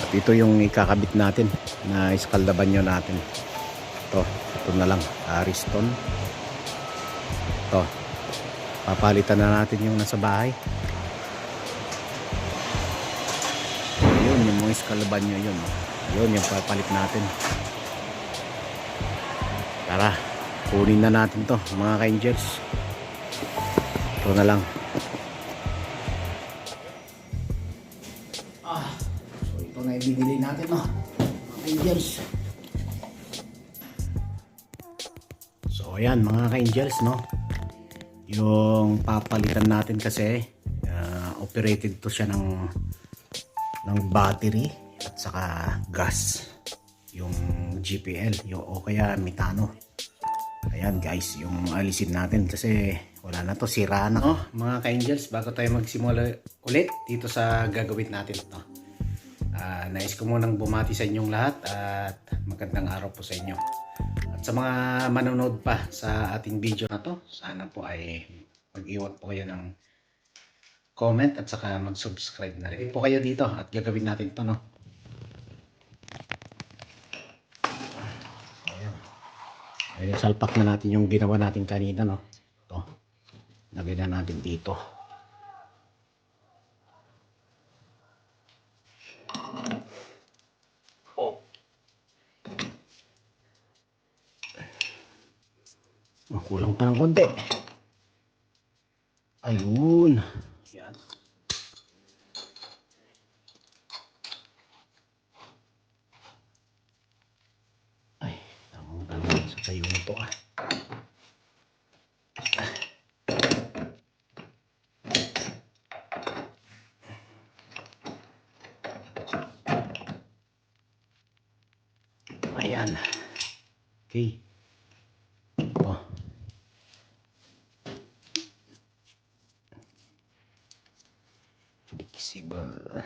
At ito yung ikakabit natin na iskaldabanyo natin. Ito na lang, Ariston. Ito, papalitan na natin yung nasa bahay. Yun, yung mga iskaldabanyo yun. Yun yung papalit natin. Tara, kunin na natin to mga ka-angels. Ito na lang. So ito na ibibili natin, no, mga ka-angels. So ayan mga ka-angels, no, yung papalitan natin kasi operated to siya ng battery at saka gas, yung GPL o kaya metano. Ayan guys, yung alisin natin kasi wala na to, sira na. Mga ka-angels, bago tayo magsimula ulit dito sa gagawin natin to, nais ko munang bumati sa inyong lahat at magandang araw po sa inyo. At sa mga manonood pa sa ating video na to, sana po ay mag-iwan po kayo ng comment at saka mag-subscribe na rin po kayo dito at gagawin natin to, no. Ayan, salpak na natin yung ginawa natin kanina, no. Ito, lagay na natin dito. Kulang pa ng konti. Ayun. Yan. Ay, tamang-tamang sa tayo nito, Ayan. Okay. Flexible.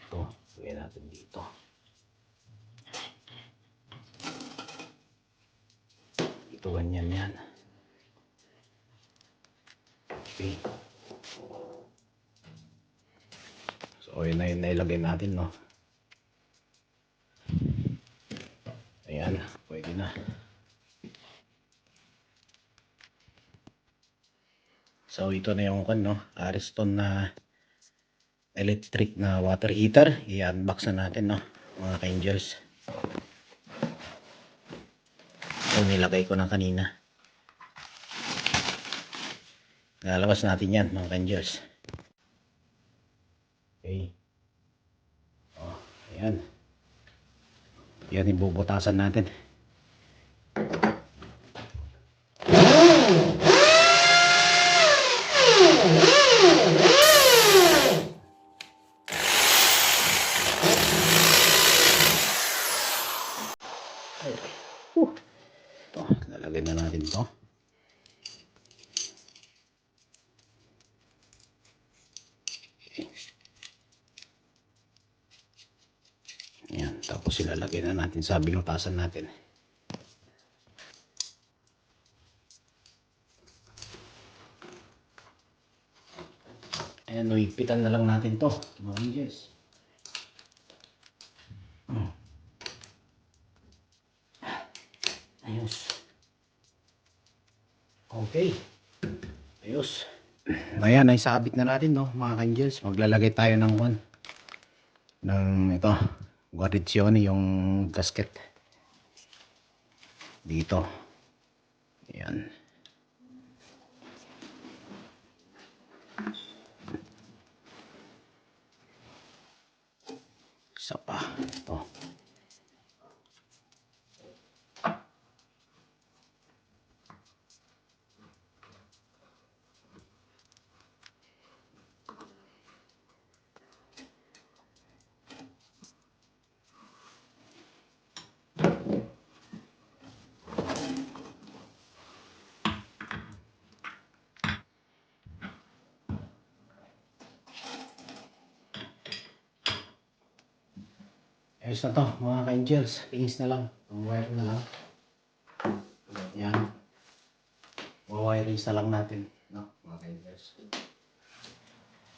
Ito, gawin natin dito. Ito, ganyan yan. Okay. So, yun na yun, nailagay natin, no. Ayan, pwede na. So, ito na yung no, Ariston na electric na water heater. I-unbox na natin, no, mga ka-angels. So, nilagay ko na kanina. Lalabas natin yan, mga ka-angels. Okay. Ayan. Yan, ibubutasan natin. Ito, lalagay na natin to. Ayan, tapos ilalagay na natin sa binutasan natin. Ayan, nuipitan na lang natin to, mga angels. Ayos. Okay. Ayos. Ayan, naisabit na natin, no, mga angels. Maglalagay tayo ng ito, guarnizione, yung gasket dito. Ayan. Isa pa. Ito. Ayos na to mga ka-angels. Tingis na lang. Ang wire na lang. Yan. Wawirings na lang natin. No, mga ka-angels.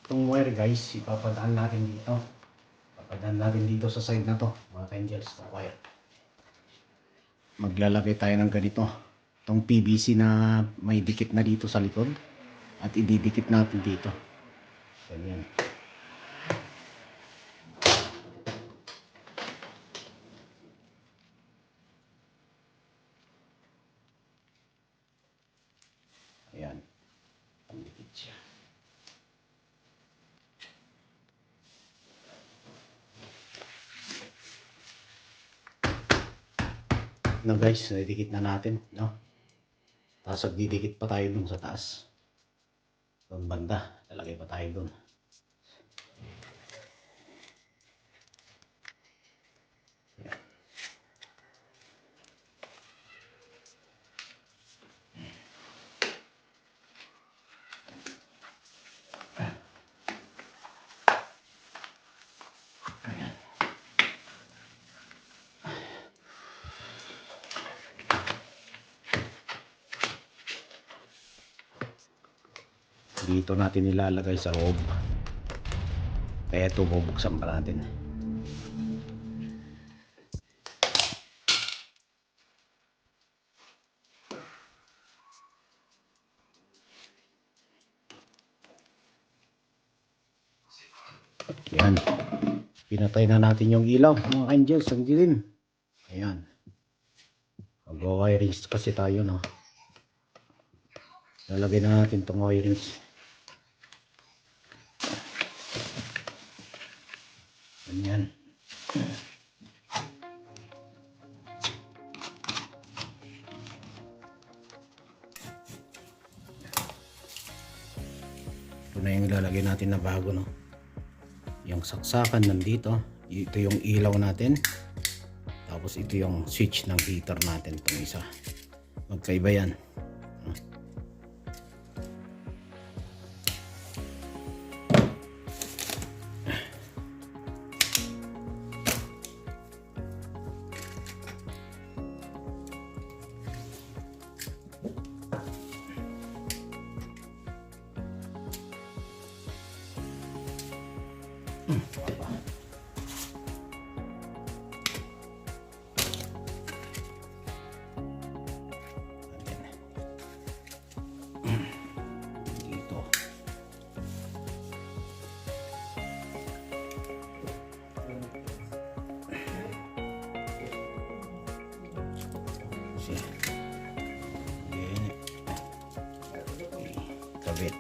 Itong wire guys, ipapadaan natin dito. Ipapadaan natin dito sa side na to. Mga ka-angels, itong wire. Maglalagay tayo ng ganito. Itong PVC na may dikit na dito sa likod. At ididikit natin dito. Ganyan. Ayan. Pangdikit siya. No guys, didikit na natin. No? Tapos didikit pa tayo dun sa taas. Doon banda. Lalagay pa tayo dun. Dito natin ilalagay sa loob. Kaya ito bubuksan pa natin. Yan. Pinatay na natin yung ilaw mga angels. Ang dilim. Ayan. Mag-wirings kasi tayo no. Lalagay na natin itong wirings. Ganyan. Ito na yung ilalagay natin na bago no. Yung saksakan nandito. Ito yung ilaw natin. Tapos ito yung switch ng heater natin. Itong isa. Magkaiba yan. Dito. Kabit.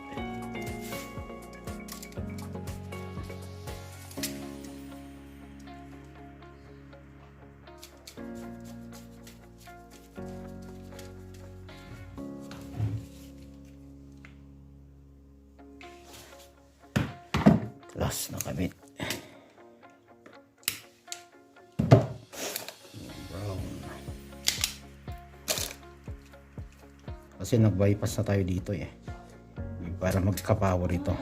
Last na kabit. Brown. Kasi nag-bypass na tayo dito eh. Para magka-power ito.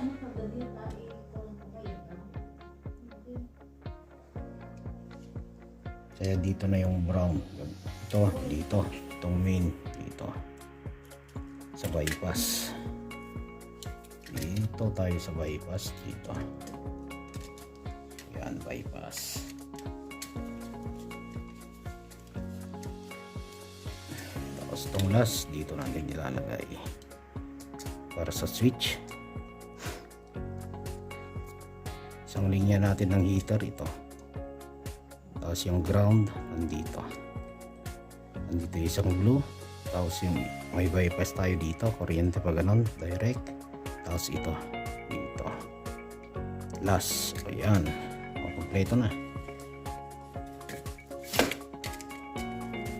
Kaya dito na yung brown. Ito, dito. Itong main. Dito. Sa bypass. Dito tayo sa bypass. Dito. Yan, bypass. Tapos itong last, dito natin ilalagay. Para sa switch. Isang linya natin ng heater ito. Tapos yung ground nandito. Nandito isang blue. Tapos yung may bypass tayo dito. Kuryente pa ganun. Direct. Tapos ito. Dito. Last. Ayan. Kompleto na.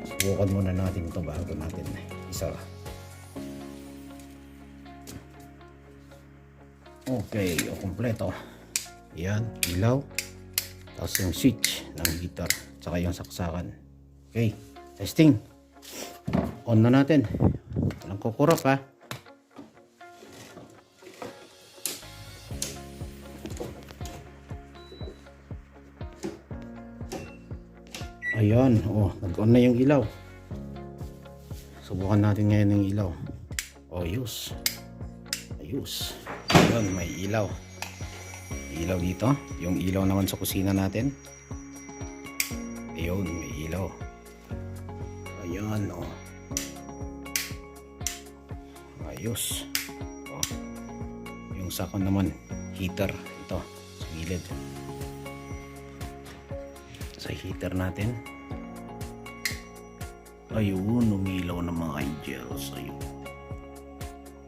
Subukan muna natin ito bago natin isa. Okay, o kompleto. Yan, ilaw. Tapos yung switch ng heater. Tsaka yung saksakan. Okay, testing. On na natin. Walang kukurap ha. Ayan, nag-on na yung ilaw. Subukan natin ngayon yung ilaw. Ayos. Ayos. Ayan, may ilaw. May ilaw dito. Yung ilaw naman sa kusina natin. Ayun, may ilaw. Ayan, ayos. Yung sakon naman, heater. Ito, sa gilid. Sa heater natin. Ayun, umilaw ng mga angels. Ayun.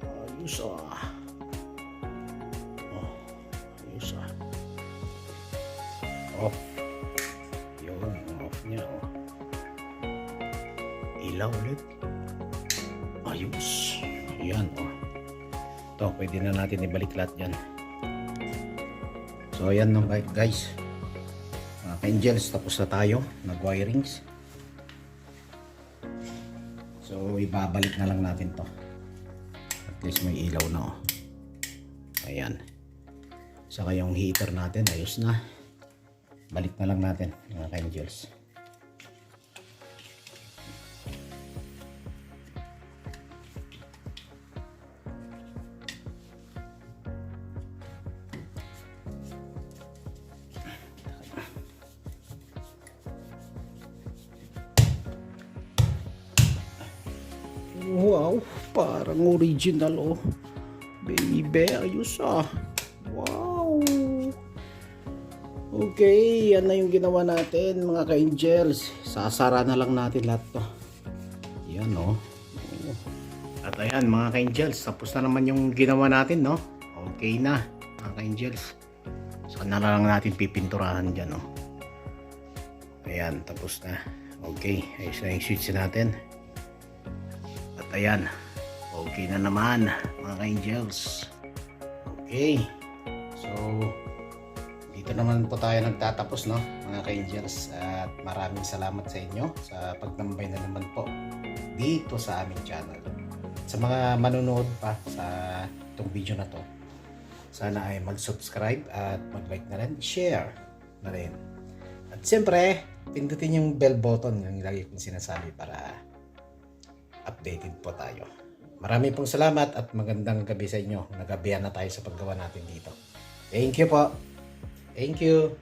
Ayos ayos off. Yun, off niya ilaw ulit. Ayos. Ayan ito, pwede na natin ibalik lahat dyan. So ayan guys, mga angels, tapos na tayo nag wirings. So ibabalik na lang natin to. At least may ilaw na ayan. Saka yung heater natin ayos na. Balik na lang natin mga ka-angels. Wow, parang original baby, ayos wow. Okay, yan na yung ginawa natin mga ka-angels. Sasara na lang natin lahat to. Yan At ayan mga ka-angels, tapos na naman yung ginawa natin Okay na mga ka-angels. Saka na lang natin pipinturahan dyan Ayan, tapos na. Okay, ayos na yung switch natin. At ayan, okay na naman mga ka-angels. Okay, so dito naman po tayo nagtatapos mga ka-angels, at maraming salamat sa inyo sa pagtambay na naman po dito sa aming channel. Sa mga manonood pa sa itong video na to, sana ay mag-subscribe at mag-like na rin, share na rin. At siyempre, pindutin yung bell button, yung lagi kong sinasabi, para updated po tayo. Maraming pong salamat at magandang gabi sa inyo. Nagabihan na tayo sa paggawa natin dito. Thank you po. Thank you.